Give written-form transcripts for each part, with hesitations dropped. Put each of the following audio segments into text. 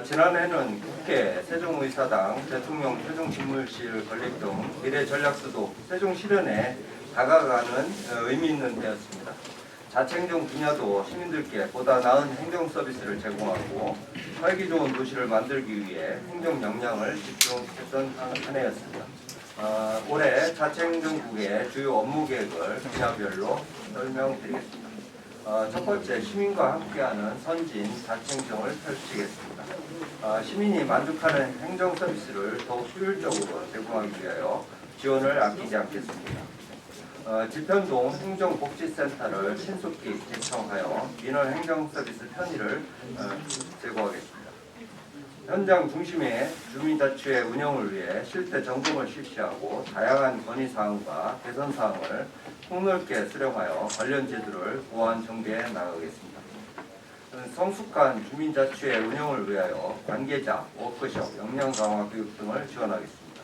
지난해는 국회, 세종의사당, 대통령 세종집무실 건립 등 미래 전략수도 세종 실현에 다가가는 의미 있는 해였습니다. 자치행정 분야도 시민들께 보다 나은 행정 서비스를 제공하고 살기 좋은 도시를 만들기 위해 행정 역량을 집중했던 한 해였습니다. 올해 자치행정국의 주요 업무 계획을 분야별로 설명드리겠습니다. 첫 번째, 시민과 함께하는 선진 자치행정을 펼치겠습니다. 시민이 만족하는 행정 서비스를 더욱 효율적으로 제공하기 위하여 지원을 아끼지 않겠습니다. 지편동 행정복지센터를 신속히 개청하여 민원 행정 서비스 편의를 제공하겠습니다. 현장 중심의 주민자치회 운영을 위해 실태 점검을 실시하고 다양한 건의사항과 개선사항을 폭넓게 수렴하여 관련 제도를 보완 정비해 나가겠습니다. 성숙한 주민자치회 운영을 위하여 관계자, 워크숍, 역량 강화 교육 등을 지원하겠습니다.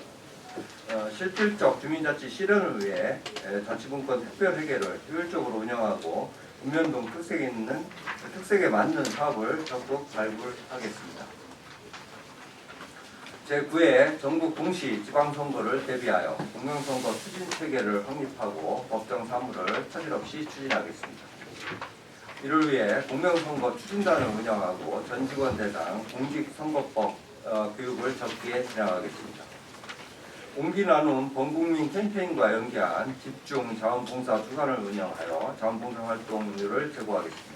실질적 주민자치 실현을 위해 자치분권 특별회계를 효율적으로 운영하고 읍면동 특색에 맞는 사업을 적극 발굴하겠습니다. 제9회 전국 동시 지방선거를 대비하여 공명선거 추진체계를 확립하고 법정 사무를 차질 없이 추진하겠습니다. 이를 위해 공명선거 추진단을 운영하고 전 직원 대상 공직선거법 교육을 적기에 진행하겠습니다. 온기 나눔 범국민 캠페인과 연계한 집중 자원봉사 주간을 운영하여 자원봉사 활동률을 제고하겠습니다.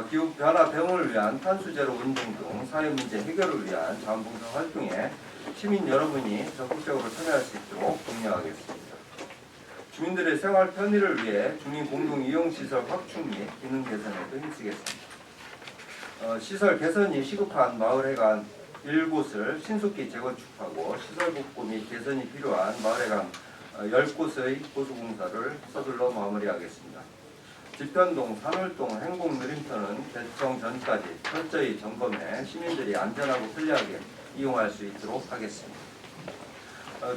기후변화 대응을 위한 탄소제로 운동 등 사회문제 해결을 위한 자원봉사 활동에 시민 여러분이 적극적으로 참여할 수 있도록 독려하겠습니다. 주민들의 생활 편의를 위해 주민 공동 이용시설 확충 및 기능 개선에도 힘쓰겠습니다. 시설 개선이 시급한 마을회관 1곳을 신속히 재건축하고 시설 복구 및 개선이 필요한 마을회관 10곳의 보수공사를 서둘러 마무리하겠습니다. 지편동, 산울동 행복누림터는 개청 전까지 철저히 점검해 시민들이 안전하고 편리하게 이용할 수 있도록 하겠습니다.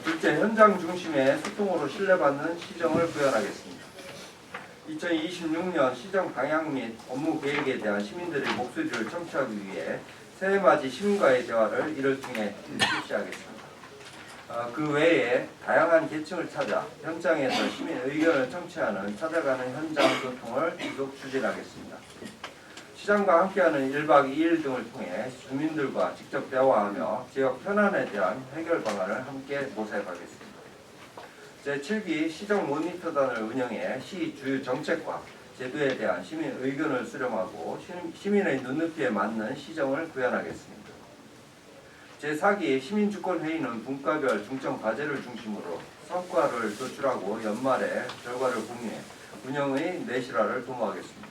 둘째, 현장 중심의 소통으로 신뢰받는 시정을 구현하겠습니다. 2026년 시정 방향 및 업무 계획에 대한 시민들의 목소리를 청취하기 위해 새해맞이 시민과의 대화를 이를 통해 실시하겠습니다. 그 외에 다양한 계층을 찾아 현장에서 시민 의견을 청취하는 찾아가는 현장 소통을 계속 추진하겠습니다. 시장과 함께하는 1박 2일 등을 통해 주민들과 직접 대화하며 지역 현안에 대한 해결 방안을 함께 모색하겠습니다. 제7기 시정 모니터단을 운영해 시 주요 정책과 제도에 대한 시민 의견을 수렴하고 시민의 눈높이에 맞는 시정을 구현하겠습니다. 제4기 시민주권회의는 분과별 중점 과제를 중심으로 성과를 도출하고 연말에 결과를 공유해 운영의 내실화를 도모하겠습니다.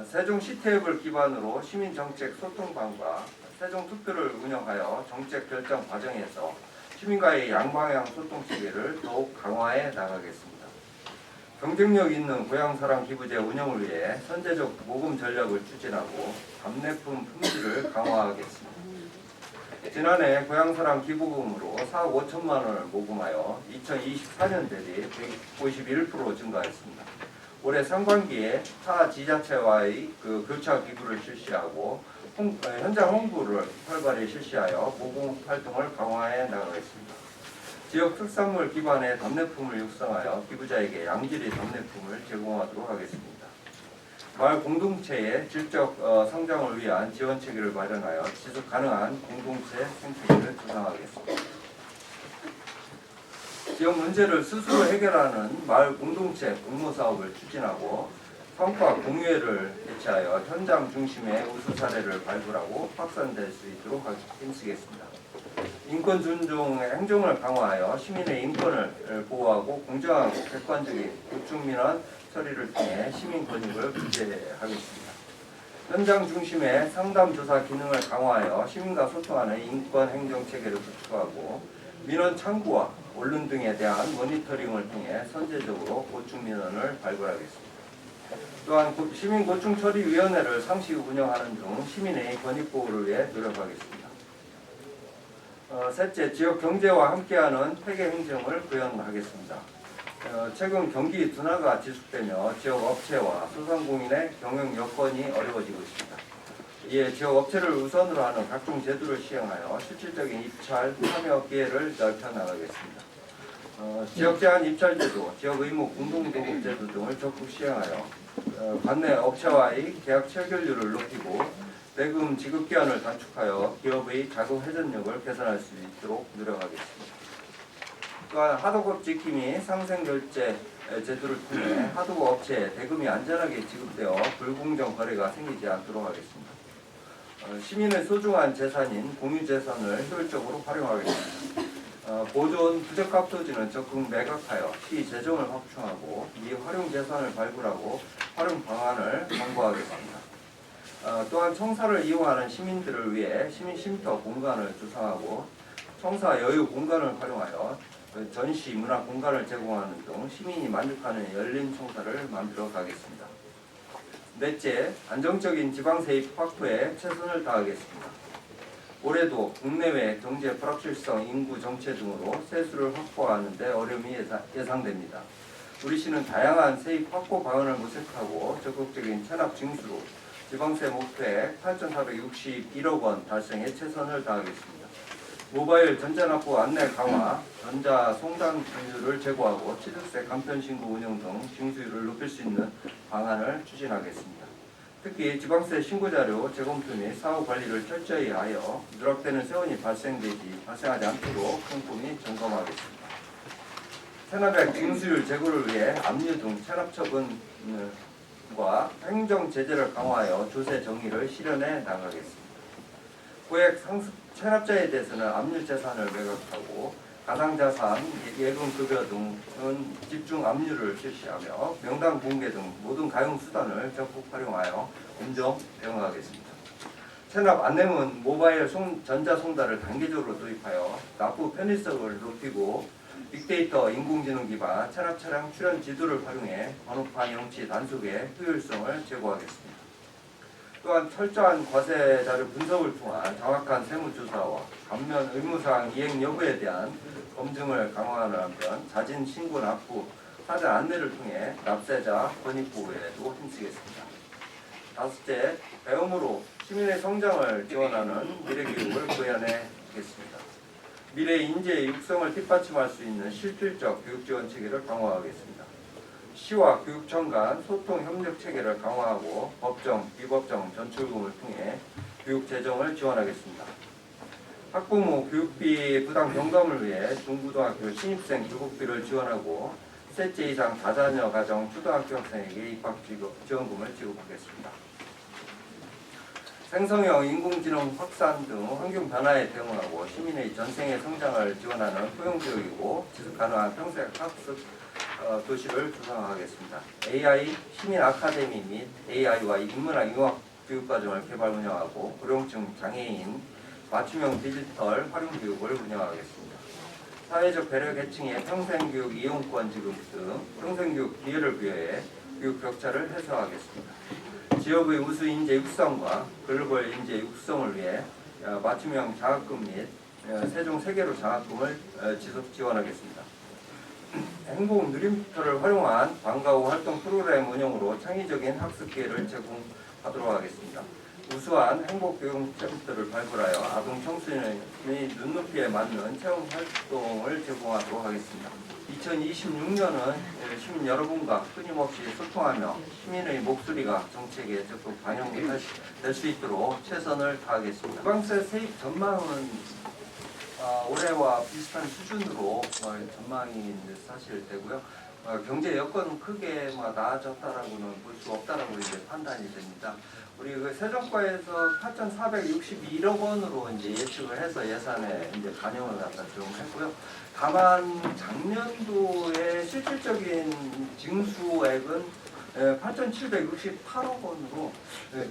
세종시태앱을 기반으로 시민정책 소통방과 세종투표를 운영하여 정책 결정 과정에서 시민과의 양방향 소통체계를 더욱 강화해 나가겠습니다. 경쟁력 있는 고향사랑 기부제 운영을 위해 선제적 모금 전략을 추진하고 답례품 품질을 강화하겠습니다. 지난해 고향사랑 기부금으로 4억 5천만 원을 모금하여 2024년 대비 151% 증가했습니다. 올해 상반기에 타 지자체와의 교차 기부를 실시하고 현장 홍보를 활발히 실시하여 모금 활동을 강화해 나가겠습니다. 지역 특산물 기반의 답례품을 육성하여 기부자에게 양질의 답례품을 제공하도록 하겠습니다. 마을 공동체의 질적 성장을 위한 지원 체계를 마련하여 지속 가능한 공동체 생태계를 구상하겠습니다. 지역 문제를 스스로 해결하는 마을 공동체 공모 사업을 추진하고 성과 공유회를 개최하여 현장 중심의 우수 사례를 발굴하고 확산될 수 있도록 힘쓰겠습니다. 인권 존중의 행정을 강화하여 시민의 인권을 보호하고 공정하고 객관적인 고충 민원 처리를 통해 시민 권익을 구제하겠습니다. 현장 중심의 상담 조사 기능을 강화하여 시민과 소통하는 인권 행정 체계를 구축하고 민원 창구와 언론 등에 대한 모니터링을 통해 선제적으로 고충 민원을 발굴하겠습니다. 또한 시민고충처리위원회를 상시 운영하는 등 시민의 권익 보호를 위해 노력하겠습니다. 셋째, 지역 경제와 함께하는 폐계 행정을 구현하겠습니다. 최근 경기 둔화가 지속되며 지역 업체와 소상공인의 경영 여건이 어려워지고 있습니다. 이에 지역 업체를 우선으로 하는 각종 제도를 시행하여 실질적인 입찰 참여 기회를 넓혀나가겠습니다. 지역 제한 입찰 제도, 지역 의무 공동도급 제도 등을 적극 시행하여 관내 업체와의 계약 체결률을 높이고 대금 지급 기한을 단축하여 기업의 자금 회전력을 개선할 수 있도록 노력하겠습니다. 또한 하도급 지킴 및 상생결제 제도를 통해 하도급 업체에 대금이 안전하게 지급되어 불공정 거래가 생기지 않도록 하겠습니다. 시민의 소중한 재산인 공유재산을 효율적으로 활용하겠습니다. 보존 부적합 토지는 적극 매각하여 시 재정을 확충하고 미활용 재산을 발굴하고 활용 방안을 강구하겠습니다. 또한 청사를 이용하는 시민들을 위해 시민 쉼터 공간을 조성하고 청사 여유 공간을 활용하여 전시 문화 공간을 제공하는 등 시민이 만족하는 열린 청사를 만들어 가겠습니다. 넷째, 안정적인 지방 세입 확보에 최선을 다하겠습니다. 올해도 국내외 경제 불확실성, 인구 정체 등으로 세수를 확보하는 데 어려움이 예상됩니다. 우리 시는 다양한 세입 확보 방안을 모색하고 적극적인 체납 징수로 지방세 목표액 8,461억 원 달성에 최선을 다하겠습니다. 모바일 전자납부 안내 강화, 전자 송단 기율을 제고하고 취득세 간편 신고 운영 등 징수율을 높일 수 있는 방안을 추진하겠습니다. 특히 지방세 신고자료 재검토 및 사후 관리를 철저히 하여 누락되는 세원이 발생하지 않도록 꼼꼼히 점검하겠습니다. 체납액 징수율 제고를 위해 압류 등 체납 처분과 행정 제재를 강화하여 조세 정의를 실현해 나가겠습니다. 고액 상습 체납자에 대해서는 압류 재산을 매각하고 가상자산, 예금급여 등은 집중 압류를 실시하며 명단 공개 등 모든 가용 수단을 적극 활용하여 엄정 대응하겠습니다. 체납 안내문 모바일 전자송달을 단계적으로 도입하여 납부 편의성을 높이고 빅데이터 인공지능 기반 체납 차량 출연 지도를 활용해 번호판 영치 단속의 효율성을 제고하겠습니다. 또한 철저한 과세 자료 분석을 통한 정확한 세무조사와 감면 의무사항 이행 여부에 대한 검증을 강화하는 한편 자진 신고 납부 사전 안내를 통해 납세자 권익 보호에도 힘쓰겠습니다. 다섯째, 배움으로 시민의 성장을 지원하는 미래교육을 구현해보겠습니다. 미래 인재 육성을 뒷받침할 수 있는 실질적 교육 지원 체계를 강화하겠습니다. 시와 교육청 간 소통 협력 체계를 강화하고 법정, 비법정 전출금을 통해 교육 재정을 지원하겠습니다. 학부모 교육비 부담 경감을 위해 중고등학교 신입생 교육비를 지원하고 셋째 이상 다자녀 가정 초등학교 학생에게 입학 지원금을 지급하겠습니다. 생성형 인공지능 확산 등 환경 변화에 대응하고 시민의 전생의 성장을 지원하는 포용교육이고 지속가능한 평생 학습 도시를 조성하겠습니다. AI 시민 아카데미 및 AI와 인문학 융합 교육과정을 개발 운영하고 고령층 장애인 맞춤형 디지털 활용 교육을 운영하겠습니다. 사회적 배려 계층의 평생교육 이용권 지급 등 평생교육 기회를 부여해 교육 격차를 해소하겠습니다. 지역의 우수 인재 육성과 글로벌 인재 육성을 위해 맞춤형 장학금 및 세종 세계로 장학금을 지속 지원하겠습니다. 행복 누림터를 활용한 방과 후 활동 프로그램 운영으로 창의적인 학습 기회를 제공하도록 하겠습니다. 우수한 행복교육센터를 발굴하여 아동 청소년의 눈높이에 맞는 체험 활동을 제공하도록 하겠습니다. 2026년은 시민 여러분과 끊임없이 소통하며 시민의 목소리가 정책에 적극 반영될 수 있도록 최선을 다하겠습니다. 지방세 세입 전망은 올해와 비슷한 수준으로 전망이 사실 되고요. 경제 여건은 크게 나아졌다라고는 볼 수 없다라고 이제 판단이 됩니다. 우리 그 세정과에서 8,461억 원으로 이제 예측을 해서 예산에 이제 반영을 갖다 좀 했고요. 다만 작년도의 실질적인 징수액은 8,768억 원으로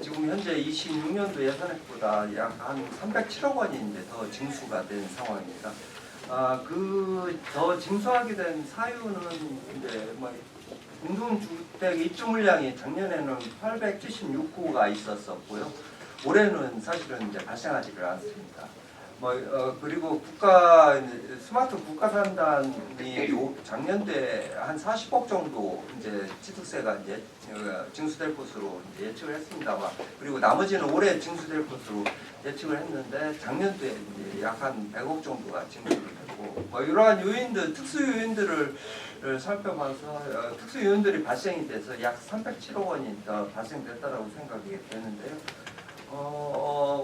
지금 현재 26년도 예산액보다 약 한 307억 원이 이제 더 징수가 된 상황입니다. 더 징수하게 된 사유는 이제 공동주택 입주 물량이 작년에는 876호가 있었었고요. 올해는 사실은 이제 발생하지를 않습니다. 그리고 스마트 국가산단이 작년도에 한 40억 정도 이제 취득세가 이제 징수될 것으로 이제 예측을 했습니다만, 그리고 나머지는 올해 징수될 것으로 예측을 했는데 작년도에 이제 약 한 100억 정도가 징수를 됐고, 이러한 요인들, 특수 요인들을 살펴봐서 특수 요인들이 발생이 돼서 약 307억 원이 더 발생됐다라고 생각이 되는데요.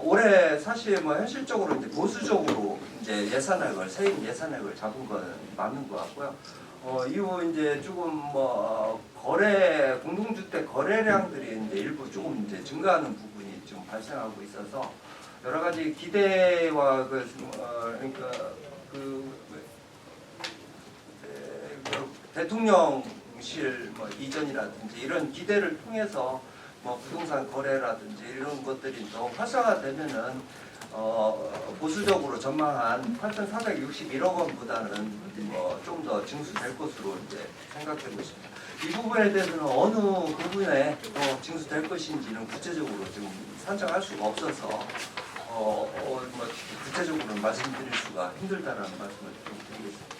올해 사실 현실적으로 이제 보수적으로 이제 세임 예산액을 잡은 건 맞는 것 같고요. 이후 이제 조금 공동주택 거래량들이 이제 일부 조금 이제 증가하는 부분이 좀 발생하고 있어서 여러 가지 기대와 그러니까 대통령실 이전이라든지 이런 기대를 통해서 부동산 거래라든지 이런 것들이 더 활성화되면은 보수적으로 전망한 8,461억 원보다는 좀 더 징수될 것으로 이제 생각되고 있습니다. 이 부분에 대해서는 어느 부분에 더 징수될 것인지는 구체적으로 지금 산정할 수가 없어서 구체적으로 말씀드릴 수가 힘들다라는 말씀을 좀 드리겠습니다.